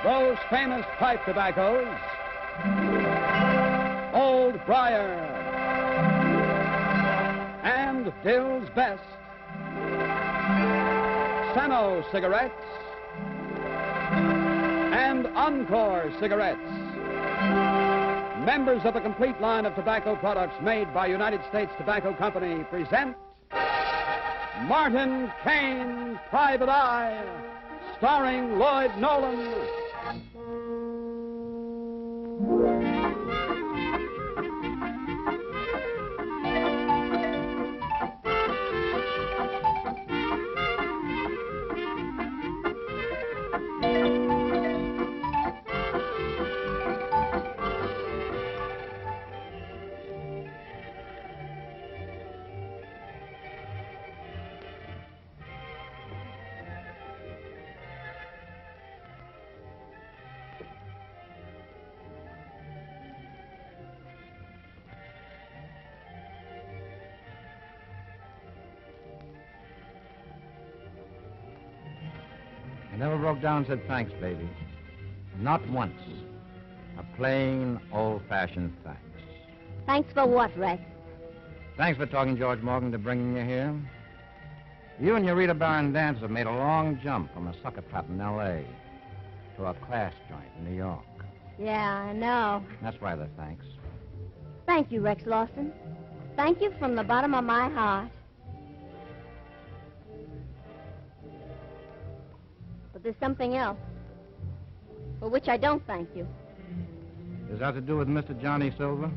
Those famous pipe tobaccos, Old Briar and Dill's Best, Sano cigarettes, and Encore cigarettes. Members of the complete line of tobacco products made by United States Tobacco Company present Martin Kane, Private Eye, starring Lloyd Nolan. I never broke down and said thanks, baby. Not once. A plain, old-fashioned thanks. Thanks for what, Rex? Thanks for talking George Morgan to bringing you here. You and your Rita Barron dancers have made a long jump from a sucker trap in L.A. to a class joint in New York. Yeah, I know. That's why the thanks. Thank you, Rex Lawson. Thank you from the bottom of my heart. But there's something else, for which I don't thank you. Does that have to do with Mr. Johnny Silver?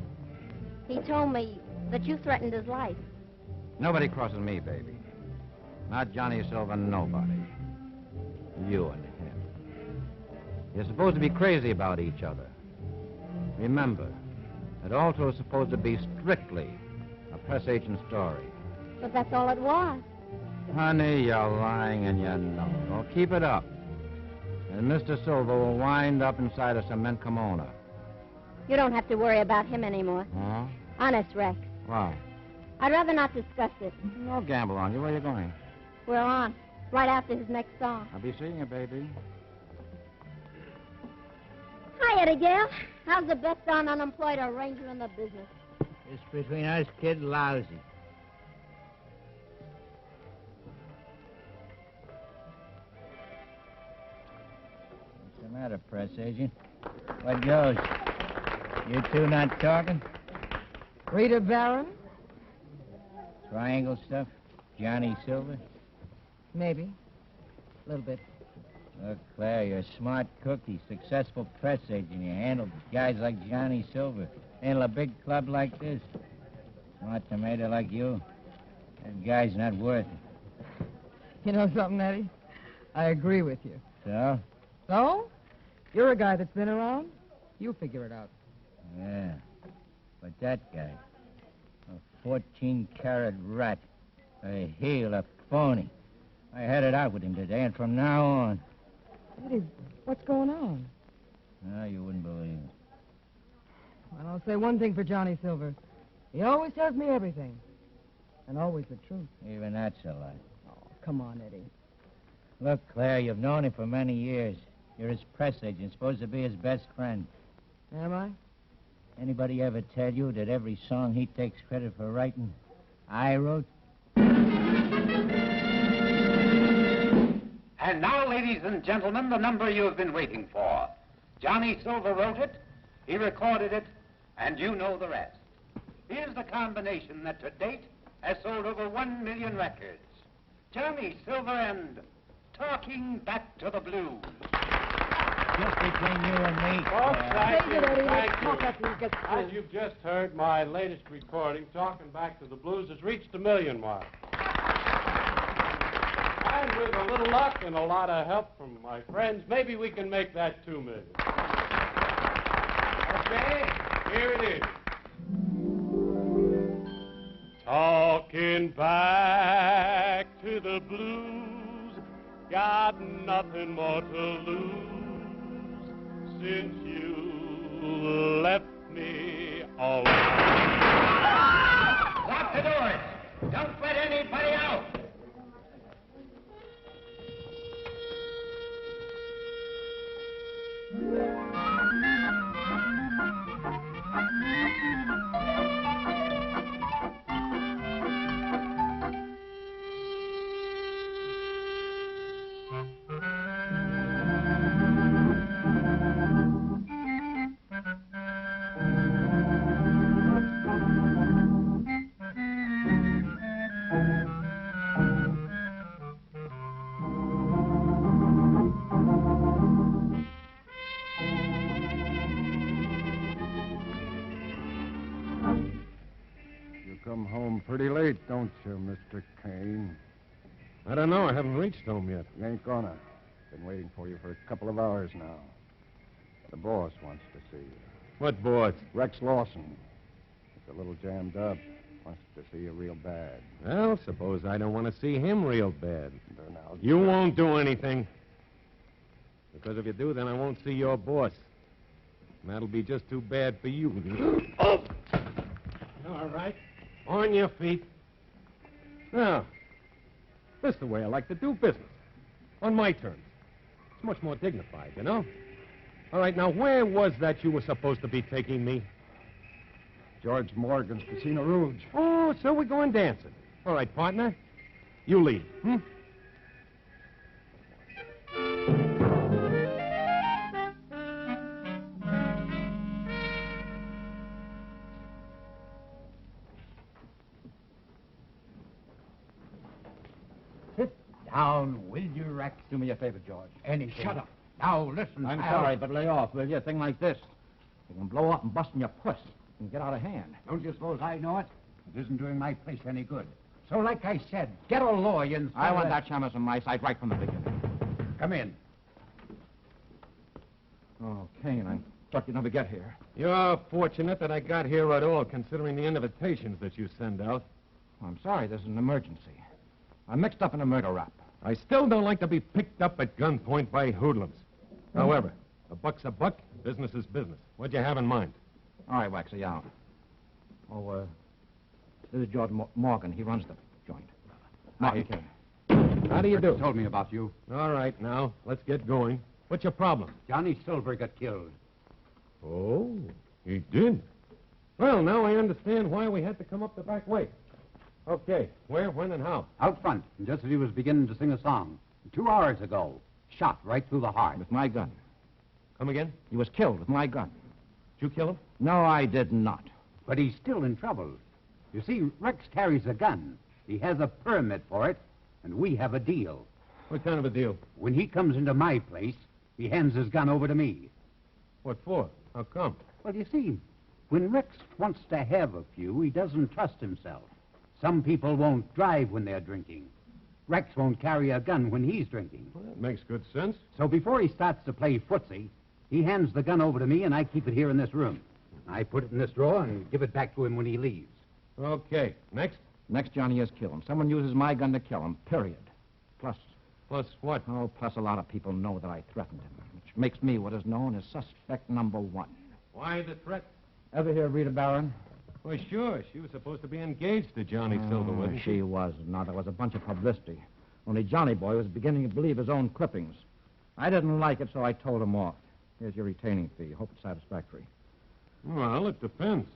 He told me that you threatened his life. Nobody crosses me, baby. Not Johnny Silver, nobody. You and him. You're supposed to be crazy about each other. Remember, it also is supposed to be strictly a press agent story. But that's all it was. Honey, you're lying and you know. Well, keep it up. And Mr. Silver will wind up inside a cement kimono. You don't have to worry about him anymore. Huh? Honest, Rex. Why? I'd rather not discuss it. No gamble on you. Where are you going? We're on, right after his next song. I'll be seeing you, baby. Hi, Eddie Gale. How's the best darn unemployed arranger in the business? It's between us, kid, lousy. What's the matter, press agent? What goes? You two not talking? Rita Barron? Triangle stuff? Johnny Silver? Maybe. A little bit. Look, Claire, you're a smart cookie, successful press agent. You handle guys like Johnny Silver. Handle a big club like this. Smart tomato like you. That guy's not worth it. You know something, Eddie? I agree with you. So? So? You're a guy that's been around. You figure it out. Yeah. But that guy, a 14-carat rat, a heel, a phony. I had it out with him today, and from now on... Eddie, what's going on? No, you wouldn't believe it. Well, I'll say one thing for Johnny Silver. He always tells me everything. And always the truth. Even that's a lie. Oh, come on, Eddie. Look, Claire, you've known him for many years. You're his press agent, supposed to be his best friend. Am I? Anybody ever tell you that every song he takes credit for writing, I wrote? And now, ladies and gentlemen, the number you have been waiting for. Johnny Silver wrote it, he recorded it, and you know the rest. Here's the combination that to date has sold over 1 million records. Johnny Silver and Talking Back to the Blues. Just between you and me. Folks, thank you. Talk after he gets through. As you've just heard, my latest recording, Talking Back to the Blues, has reached the 1 million mark. And with a little luck and a lot of help from my friends, maybe we can make that 2 million. Okay, here it is. Talking back to the blues, got nothing more to lose since you left me alone. Lock the doors. Don't let anybody out. Come home pretty late, don't you, Mr. Kane? I don't know. I haven't reached home yet. You ain't gonna. Been waiting for you for a couple of hours now. The boss wants to see you. What boss? Rex Lawson. He's a little jammed up. Wants to see you real bad. Well, suppose I don't want to see him real bad. Then You won't do anything. Because if you do, then I won't see your boss. And that'll be just too bad for you. Oh! All right. On your feet. Now, this is the way I like to do business. On my terms. It's much more dignified, you know? All right, now, where was that you were supposed to be taking me? George Morgan's Casino Rouge. Oh, so we're going dancing. All right, partner. You lead, Sit down, will you, Rex? Do me a favor, George. Shut up. Now, listen, I'm pal. sorry, but lay off, will you? A thing like this. You can blow up and bust in your puss and get out of hand. Don't you suppose I know it? It isn't doing my place any good. So, like I said, get a lawyer and... I want that Chalmers on my side right from the beginning. Come in. Oh, Kane, I thought you'd never get here. You're fortunate that I got here at all, considering the invitations that you send out. I'm sorry, this is an emergency. I'm mixed up in a murder rap. I still don't like to be picked up at gunpoint by hoodlums. However, a buck's a buck, business is business. What'd you have in mind? All right, Waxy, out. Oh, this is George Morgan. He runs the joint. Morgan Kane. How do you do? Told me about you. All right, now, let's get going. What's your problem? Johnny Silver got killed. Oh, he did? Well, now I understand why we had to come up the back way. Okay, where, when, and how? Out front, just as he was beginning to sing a song. 2 hours ago. Shot right through the heart. With my gun. Come again? He was killed with my gun. Did you kill him? No, I did not. But he's still in trouble. You see, Rex carries a gun. He has a permit for it, and we have a deal. What kind of a deal? When he comes into my place, he hands his gun over to me. What for? How come? Well, you see, when Rex wants to have a few, he doesn't trust himself. Some people won't drive when they're drinking. Rex won't carry a gun when he's drinking. Well, that makes good sense. So before he starts to play footsie, he hands the gun over to me, and I keep it here in this room. I put it in this drawer and give it back to him when he leaves. Okay, next? Next, Johnny is killed him. Someone uses my gun to kill him, period. Plus what? Oh, plus a lot of people know that I threatened him, which makes me what is known as suspect number 1. Why the threat? Ever hear of Rita Barron? Well, sure. She was supposed to be engaged to Johnny Silver, wasn't she? She was not. There was a bunch of publicity. Only Johnny Boy was beginning to believe his own clippings. I didn't like it, so I told him off. Here's your retaining fee. Hope it's satisfactory. Well, it depends.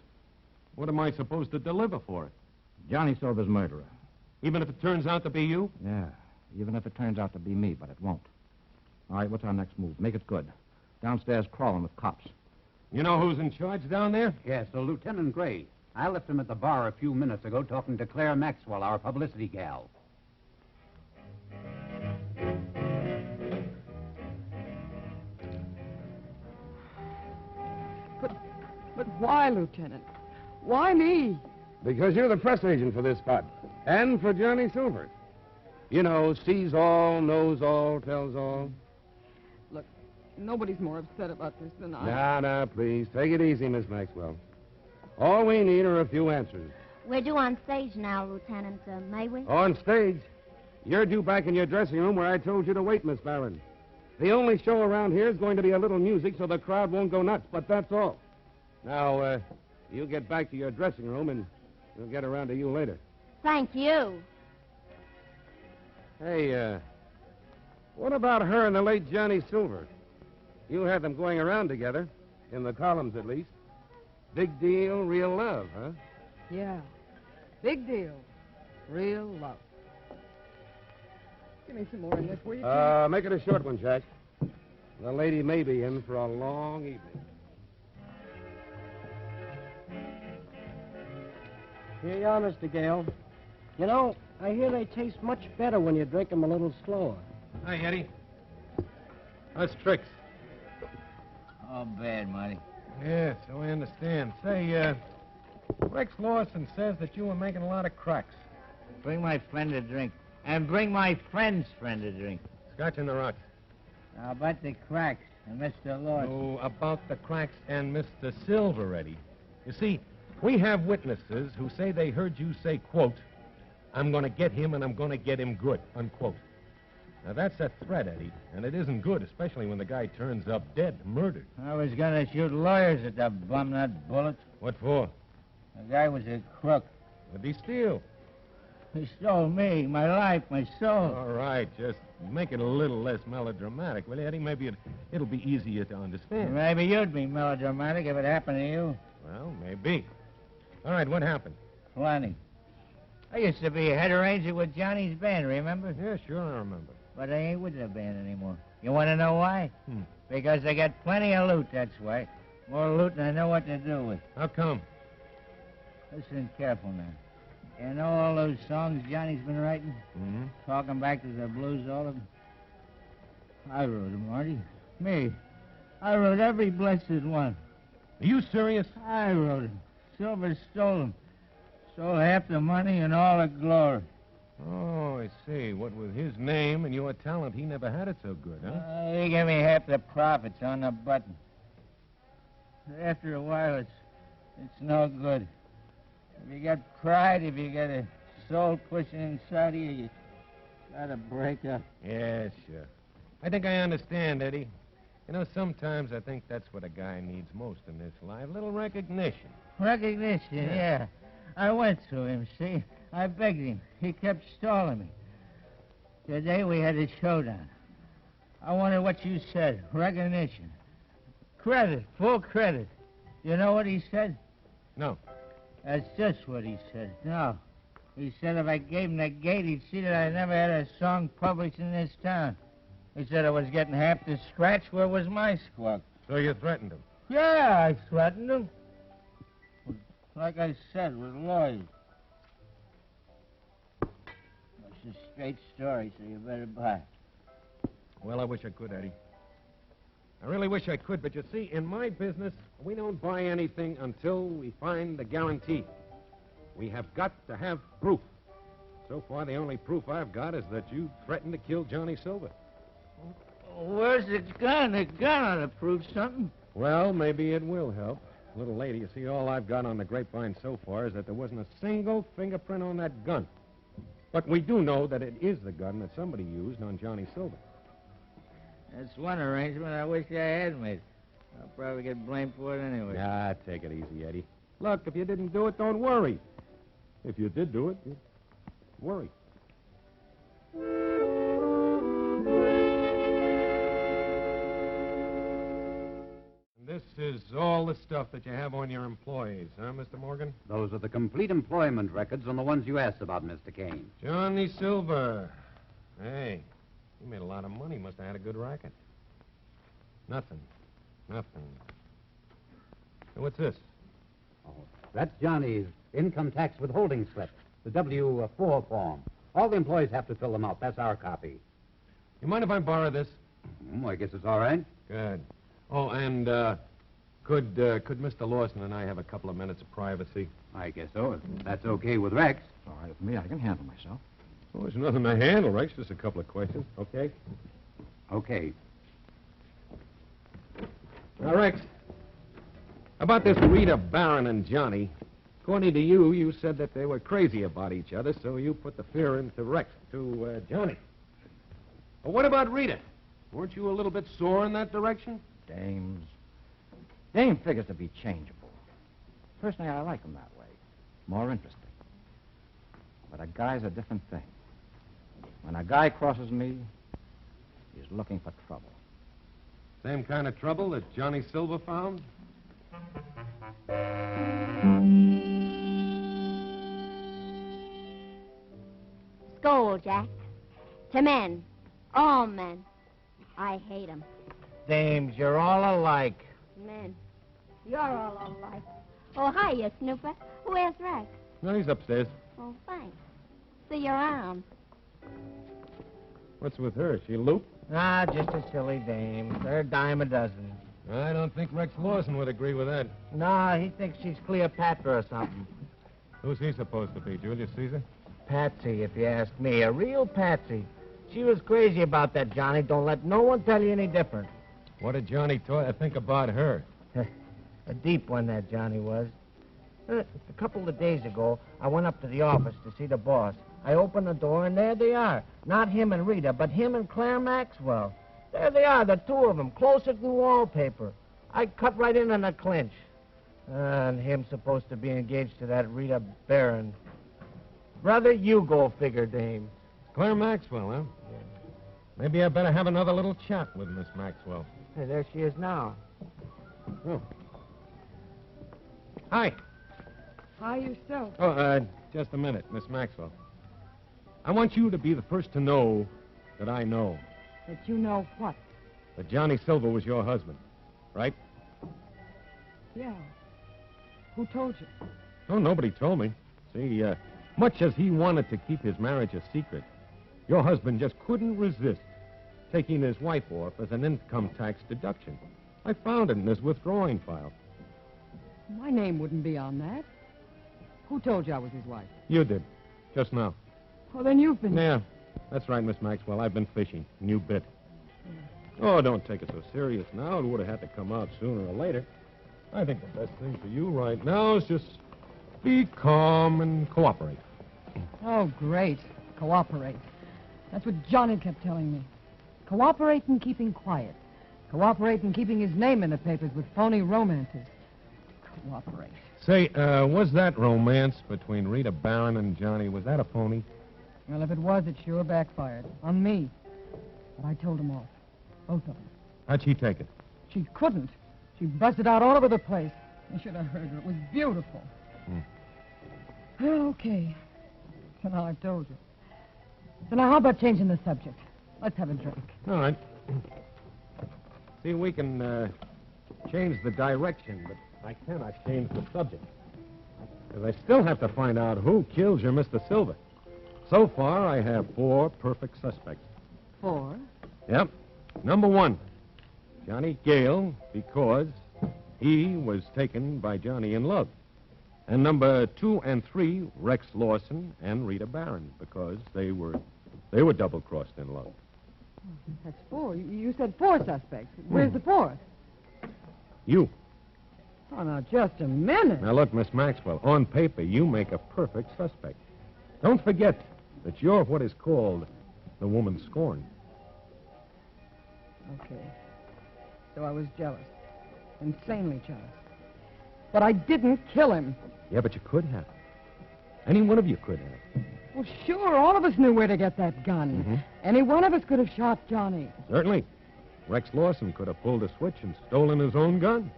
What am I supposed to deliver for it? Johnny Silver's murderer. Even if it turns out to be you? Yeah, even if it turns out to be me, but it won't. All right, what's our next move? Make it good. Downstairs crawling with cops. You know who's in charge down there? Yes, Lieutenant Gray. I left him at the bar a few minutes ago talking to Claire Maxwell, our publicity gal. But why, Lieutenant? Why me? Because you're the press agent for this spot. And for Johnny Silver. You know, sees all, knows all, tells all. Look, nobody's more upset about this than I. Now, please. Take it easy, Miss Maxwell. All we need are a few answers. We're due on stage now, Lieutenant. May we? On stage? You're due back in your dressing room where I told you to wait, Miss Barron. The only show around here is going to be a little music so the crowd won't go nuts, but that's all. Now, you get back to your dressing room, and we'll get around to you later. Thank you. Hey, what about her and the late Johnny Silver? You had them going around together, in the columns at least. Big deal, real love, huh? Yeah. Big deal. Real love. Give me some more in this, will you? Make it a short one, Jack. The lady may be in for a long evening. Here you are, Mr. Gale. You know, I hear they taste much better when you drink them a little slower. Hi, Eddie. How's Tricks? Oh, bad, Marty. Yes, so I understand. Say, Rex Lawson says that you were making a lot of cracks. Bring my friend a drink. And bring my friend's friend a drink. Scotch in the rocks. Now, about the cracks and Mr. Lawson. Oh, about the cracks and Mr. Silver, Eddie. You see, we have witnesses who say they heard you say, quote, I'm going to get him and I'm going to get him good, unquote. Now, that's a threat, Eddie, and it isn't good, especially when the guy turns up dead, murdered. I was going to shoot lawyers at the bum-nut bullet. What for? The guy was a crook. What'd he steal? He stole me, my life, my soul. All right, just make it a little less melodramatic, will you, Eddie? Maybe it'll be easier to understand. Maybe you'd be melodramatic if it happened to you. Well, maybe. All right, what happened? Plenty. I used to be a head arranger with Johnny's band, remember? Yeah, sure, I remember. But I ain't with the band anymore. You want to know why? Because they got plenty of loot, that's why. More loot than I know what to do with. How come? Listen careful now. You know all those songs Johnny's been writing? Mm-hmm. Talking back to the blues, all of them? I wrote them, Marty. Me. I wrote every blessed one. Are you serious? I wrote them. Silver stole them. Stole half the money and all the glory. Oh, I see. What with his name and your talent, he never had it so good, huh? He gave me half the profits on the button. After a while, it's no good. If you got pride, if you got a soul pushing inside of you, you gotta break up. Yeah, sure. I think I understand, Eddie. You know, sometimes I think that's what a guy needs most in this life. A little recognition. Recognition, yeah. I went to him, see? I begged him. He kept stalling me. Today we had a showdown. I wanted what you said, recognition. Credit, full credit. You know what he said? No. That's just what he said. No. He said if I gave him the gate, he'd see that I never had a song published in this town. He said I was getting half the scratch. Where was my squawk? So you threatened him? Yeah, I threatened him. Like I said, with lawyers. It's a straight story, so you better buy it. Well, I wish I could, Eddie. I really wish I could, but you see, in my business, we don't buy anything until we find the guarantee. We have got to have proof. So far, the only proof I've got is that you threatened to kill Johnny Silver. Where's the gun? The gun ought to prove something. Well, maybe it will help. Little lady, you see, all I've got on the grapevine so far is that there wasn't a single fingerprint on that gun. But we do know that it is the gun that somebody used on Johnny Silver. That's one arrangement I wish I had made. I'll probably get blamed for it anyway. Ah, take it easy, Eddie. Look, if you didn't do it, don't worry. If you did do it, worry. This is all the stuff that you have on your employees, huh, Mr. Morgan? Those are the complete employment records on the ones you asked about, Mr. Kane. Johnny Silver. Hey, he made a lot of money. Must have had a good racket. Nothing. What's this? Oh, that's Johnny's income tax withholding slip, the W-4 form. All the employees have to fill them out. That's our copy. You mind if I borrow this? I guess it's all right. Good. Oh, and could Mr. Lawson and I have a couple of minutes of privacy? I guess so. If that's okay with Rex. All right with me. I can handle myself. Oh, there's nothing to handle, Rex. Just a couple of questions. Okay? Okay. Now, Rex, about this Rita Barron and Johnny, according to you, you said that they were crazy about each other, so you put the fear into Rex, to Johnny. But what about Rita? Weren't you a little bit sore in that direction? Dames. Dame figures to be changeable. Personally, I like him that way. More interesting. But a guy's a different thing. When a guy crosses me, he's looking for trouble. Same kind of trouble that Johnny Silver found? Scold, Jack. To men. All men. I hate 'em. Dames, you're all alike. Men. You're all alike. Oh, hiya, Snooper. Where's Rex? No, he's upstairs. Oh, thanks. See you're around. What's with her? She loop? Ah, just a silly dame. They're a dime a dozen. I don't think Rex Lawson would agree with that. Nah, he thinks she's Cleopatra or something. Who's he supposed to be, Julius Caesar? Patsy, if you ask me. A real patsy. She was crazy about that, Johnny. Don't let no one tell you any different. What did Johnny think about her? A deep one, that Johnny was. A couple of days ago, I went up to the office to see the boss. I opened the door, and there they are. Not him and Rita, but him and Claire Maxwell. There they are, the two of them, closer than wallpaper. I cut right in on a clinch. And him supposed to be engaged to that Rita Barron. Brother, you go figure, Dame. Claire Maxwell, huh? Yeah. Maybe I better have another little chat with Miss Maxwell. Hey, there she is now. Oh. Hi. Hi yourself. Oh, just a minute, Miss Maxwell. I want you to be the first to know that I know That you know what? that Johnny Silver was your husband, right? Yeah. Who told you? Oh, nobody told me. See, much as he wanted to keep his marriage a secret, your husband just couldn't resist taking his wife off as an income tax deduction. I found it in his withdrawing file. My name wouldn't be on that. Who told you I was his wife? You did, just now. Well, then you've been... Yeah, that's right, Miss Maxwell. I've been fishing, and you bit. Oh, don't take it so serious now. It would have had to come out sooner or later. I think the best thing for you right now is just be calm and cooperate. Oh, great. Cooperate. That's what Johnny kept telling me. Cooperate in keeping quiet. Cooperate in keeping his name in the papers with phony romances. Cooperate. Say, was that romance between Rita Barron and Johnny, was that a phony? Well, if it was, it sure backfired. On me. But I told them off. Both of them. How'd she take it? She couldn't. She busted out all over the place. You should have heard her. It was beautiful. Well, okay. So now I've told you. So now how about changing the subject? Let's have a drink. All right. See, we can change the direction, but I cannot change the subject. Because I still have to find out who killed your Mr. Silver. So far, I have 4 perfect suspects. 4? Yep. Number 1, Johnny Gale, because he was taken by Johnny in love. And number 2 and 3, Rex Lawson and Rita Barron, because they were double-crossed in love. That's 4. You said 4 suspects. Where's the 4th? You. Oh, now, just a minute. Now, look, Miss Maxwell, on paper, you make a perfect suspect. Don't forget that you're what is called the woman scorned. Okay. So I was jealous. Insanely jealous. But I didn't kill him. Yeah, but you could have. Any one of you could have. Well, sure, all of us knew where to get that gun. Mm-hmm. Any one of us could have shot Johnny. Certainly. Rex Lawson could have pulled a switch and stolen his own gun.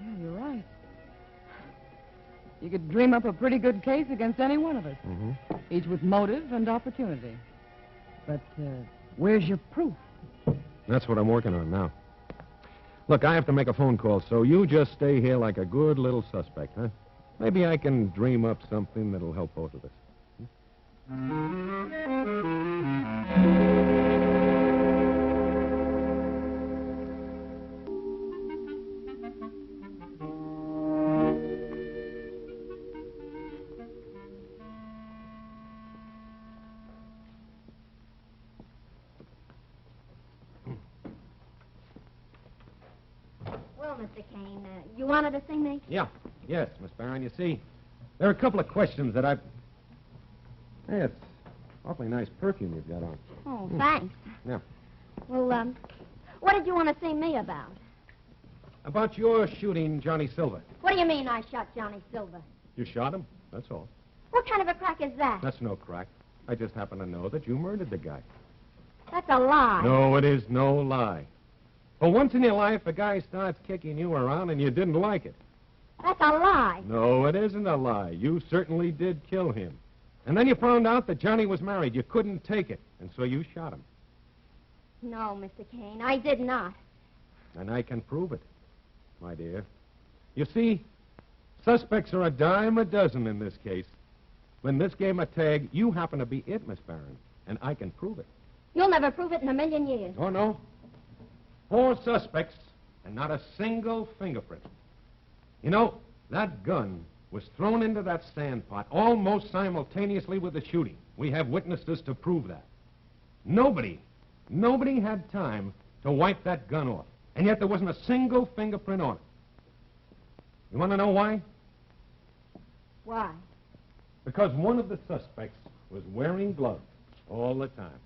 Yeah, you're right. You could dream up a pretty good case against any one of us. Mm-hmm. Each with motive and opportunity. But where's your proof? That's what I'm working on now. Look, I have to make a phone call, so you just stay here like a good little suspect, huh? Maybe I can dream up something that'll help both of us. Well, Mr. Kane, you wanted to see me? Yeah. Yes, Miss Barron, you see, there are a couple of questions that I've... Hey, it's awfully nice perfume you've got on. Oh, thanks. Yeah. Well, what did you want to see me about? About your shooting Johnny Silver. What do you mean I shot Johnny Silver? You shot him, that's all. What kind of a crack is that? That's no crack. I just happen to know that you murdered the guy. That's a lie. No, it is no lie. For once in your life, a guy starts kicking you around and you didn't like it. That's a lie. No, it isn't a lie. You certainly did kill him. And then you found out that Johnny was married. You couldn't take it, and so you shot him. No, Mr. Kane, I did not. And I can prove it, my dear. You see, suspects are a dime a dozen in this case. When this game of tag, you happen to be it, Miss Barron, and I can prove it. You'll never prove it in a million years. Oh, no? 4 suspects and not a single fingerprint. You know, that gun was thrown into that sand pot almost simultaneously with the shooting. We have witnesses to prove that. Nobody had time to wipe that gun off, and yet there wasn't a single fingerprint on it. You want to know why? Why? Because one of the suspects was wearing gloves all the time.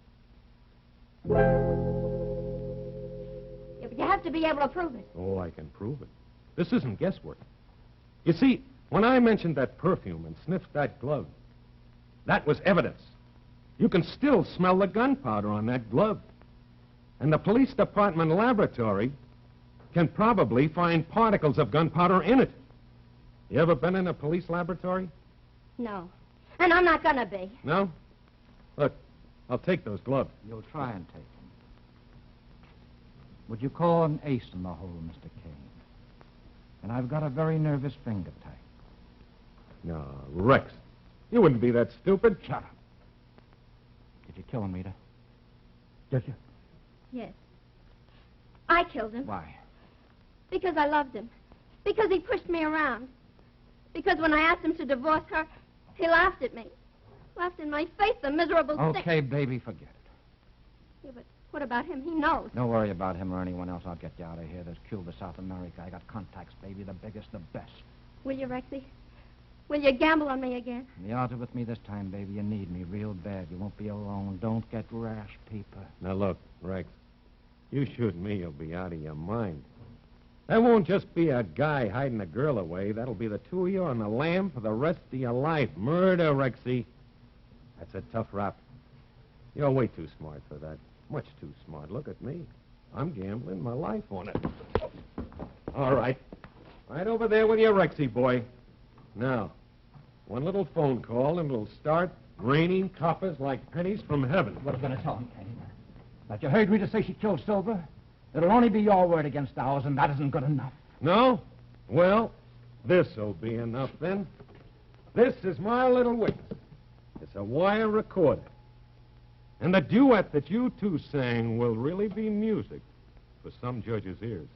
Yeah, but you have to be able to prove it. Oh, I can prove it. This isn't guesswork. You see, when I mentioned that perfume and sniffed that glove, that was evidence. You can still smell the gunpowder on that glove. And the police department laboratory can probably find particles of gunpowder in it. You ever been in a police laboratory? No. And I'm not gonna be. No? Look, I'll take those gloves. You'll try and take them. Would you call an ace in the hole, Mr. Kane? And I've got a very nervous finger type. No, Rex, you wouldn't be that stupid. Shut up. Did you kill him, Rita? Did you? Yes. I killed him. Why? Because I loved him. Because he pushed me around. Because when I asked him to divorce her, he laughed at me. Laughed in my face, the miserable stick. Okay, baby, forget it. Yeah, but what about him? He knows. Don't worry about him or anyone else. I'll get you out of here. There's Cuba, South America. I got contacts, baby. The biggest, the best. Will you, Rexy? Will you gamble on me again? The odds are with me this time, baby. You need me real bad. You won't be alone. Don't get rash, Peeper. Now, look, Rex, you shoot me, you'll be out of your mind. That won't just be a guy hiding a girl away. That'll be the two of you on the lam for the rest of your life. Murder, Rexy. That's a tough rap. You're way too smart for that. Much too smart. Look at me. I'm gambling my life on it. All right. Right over there with your Rexy, boy. Now, one little phone call and it'll start raining coppers like pennies from heaven. What are you going to tell him, Kane? That you heard Rita say she killed Silver? It'll only be your word against ours, and that isn't good enough. No? Well, this'll be enough then. This is my little witness. It's a wire recorder. And the duet that you two sang will really be music for some judge's ears.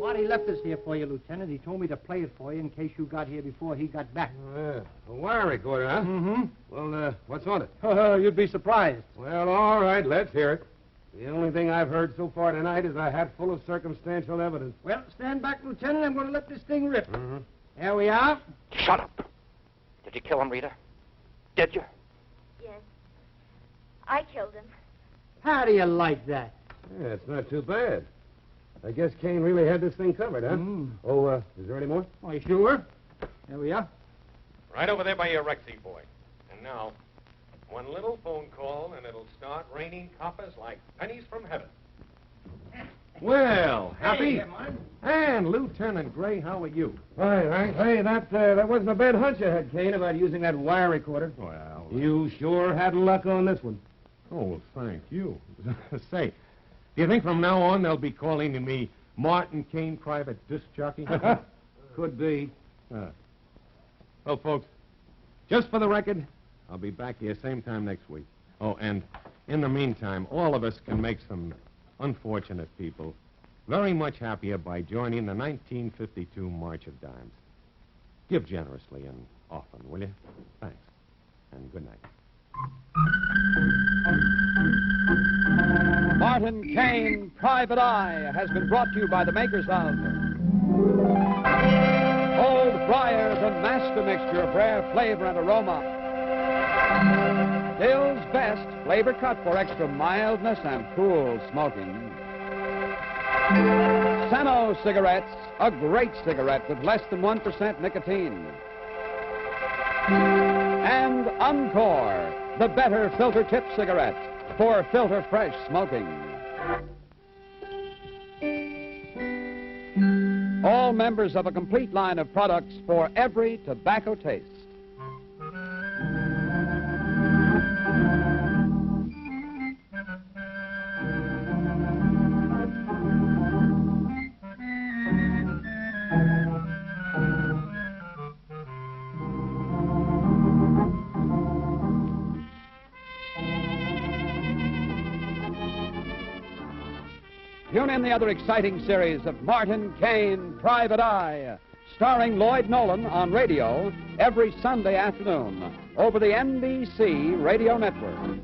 Marty left this here for you, Lieutenant. He told me to play it for you in case you got here before he got back. Oh, yeah. A wire recorder, huh? Mm-hmm. Well, what's on it? You'd be surprised. Well, all right, let's hear it. The only thing I've heard so far tonight is a hat full of circumstantial evidence. Well, stand back, Lieutenant. I'm going to let this thing rip. Mm-hmm. There we are. Shut up. Did you kill him, Rita? Did you? Yes. I killed him. How do you like that? Yeah, it's not too bad. I guess Kane really had this thing covered, huh? Mm. Oh, is there any more? Oh, you sure? There we are. Right over there by your Rexy, boy. And now, one little phone call and it'll start raining coppers like pennies from heaven. Well, happy? Hey, man. And Lieutenant Gray, how are you? Right. Hey, that wasn't a bad hunch you had, Kane, about using that wire recorder. Well, You sure had luck on this one. oh, thank you. Say, do you think from now on they'll be calling me Martin Kane, private disc jockey? Could be. Well, folks, just for the record, I'll be back here same time next week. Oh, and in the meantime, all of us can make some unfortunate people very much happier by joining the 1952 March of Dimes. Give generously and often, will you? Thanks. And good night. Martin Kane, Private Eye, has been brought to you by the makers of Old Briar, the master mixture of rare flavor and aroma. Dill's best flavor cut for extra mildness and cool smoking. Sano cigarettes, a great cigarette with less than 1% nicotine. And Encore, the better filter tip cigarette for filter fresh smoking. All members of a complete line of products for every tobacco taste. Tune in the other exciting series of Martin, Kane, Private Eye, starring Lloyd Nolan on radio every Sunday afternoon over the NBC Radio Network.